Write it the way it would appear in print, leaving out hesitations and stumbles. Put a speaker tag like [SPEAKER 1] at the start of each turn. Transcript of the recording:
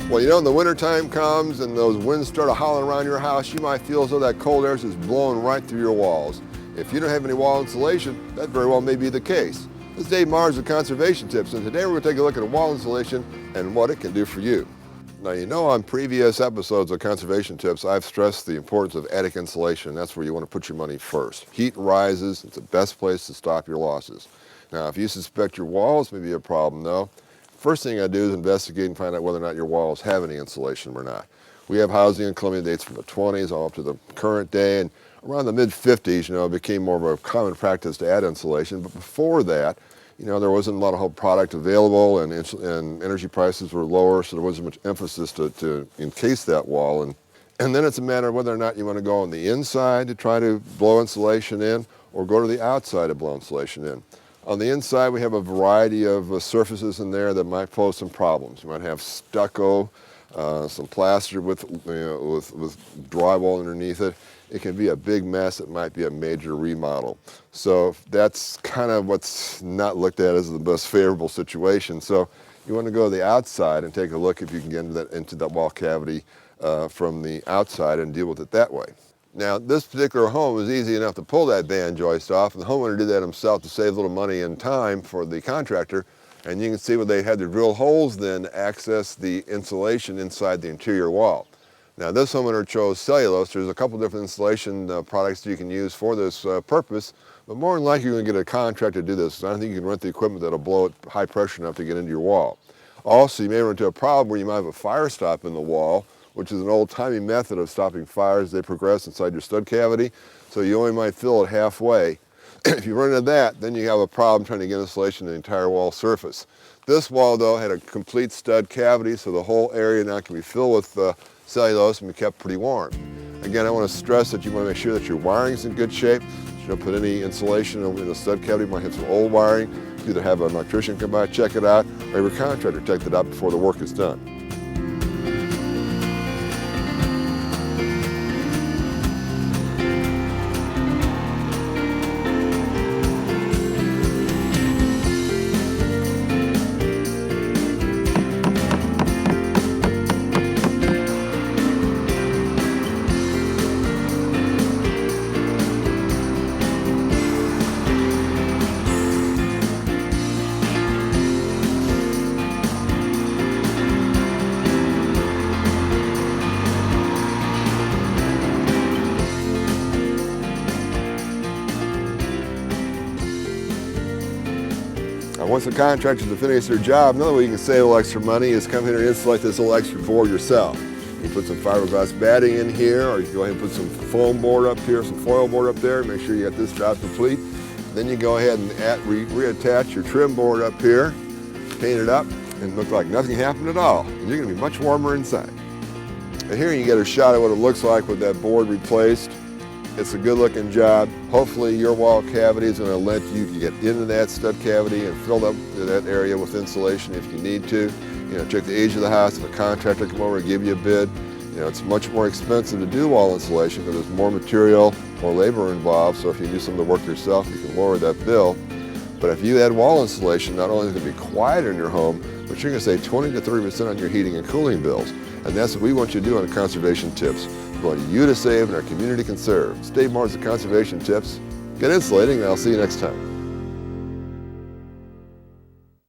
[SPEAKER 1] Well, you know, when the winter time comes and those winds start howling around your house, you might feel as though that cold air is just blowing right through your walls. If you don't have any wall insulation, that very well may be the case. This is Dave Mars with Conservation Tips, and today we're going to take a look at wall insulation and what it can do for you. Now, you know, on previous episodes of Conservation Tips, I've stressed the importance of attic insulation. That's where you want to put your money first. Heat rises, it's the best place to stop your losses. Now, if you suspect your walls may be a problem, though, first thing I do is investigate and find out whether or not your walls have any insulation or not. We have housing in Columbia dates from the 20s all up to the current day, and around the mid-50s, you know, it became more of a common practice to add insulation. But before that, you know, there wasn't a lot of product available, and energy prices were lower, so there wasn't much emphasis to encase that wall. And then it's a matter of whether or not you want to go on the inside to try to blow insulation in, or go to the outside to blow insulation in. On the inside, we have a variety of surfaces in there that might pose some problems. You might have stucco, some plaster with drywall underneath it. It can be a big mess. It might be a major remodel. So that's kind of what's not looked at as the most favorable situation. So you want to go to the outside and take a look if you can get into that wall cavity from the outside and deal with it that way. Now, this particular home was easy enough to pull that band joist off, and the homeowner did that himself to save a little money and time for the contractor. And you can see where they had to drill holes then to access the insulation inside the interior wall. Now, this homeowner chose cellulose. There's a couple different insulation products that you can use for this purpose, but more than likely you're going to get a contractor to do this. I don't think you can rent the equipment that'll blow it high pressure enough to get into your wall. Also, you may run into a problem where you might have a fire stop in the wall, which is an old-timey method of stopping fires as they progress inside your stud cavity. So you only might fill it halfway. If you run into that, then you have a problem trying to get insulation in the entire wall surface. This wall, though, had a complete stud cavity, so the whole area now can be filled with cellulose and be kept pretty warm. Again, I want to stress that you want to make sure that your wiring is in good shape. You don't put any insulation in the stud cavity. You might have some old wiring. You either have an electrician come by, check it out, or your contractor check it out before the work is done. Once the contractors have finished their job, another way you can save a little extra money is come here and insulate this little extra board yourself. You put some fiberglass batting in here, or you can go ahead and put some foam board up here, some foil board up there, make sure you got this job complete. Then you go ahead and reattach your trim board up here, paint it up, and look like nothing happened at all. And you're going to be much warmer inside. And here you get a shot of what it looks like with that board replaced. It's a good looking job. Hopefully your wall cavity is going to let you get into that stud cavity and fill up that area with insulation if you need to. You know, check the age of the house. If a contractor come over and give you a bid, you know, it's much more expensive to do wall insulation because there's more material, more labor involved. So if you do some of the work yourself, you can lower that bill. But if you add wall insulation, not only is it going to be quieter in your home, but you're going to save 20 to 30% on your heating and cooling bills. And that's what we want you to do on Conservation Tips. We want you to save and our community can serve. It's Dave Mars at Conservation Tips. Get insulating, and I'll see you next time.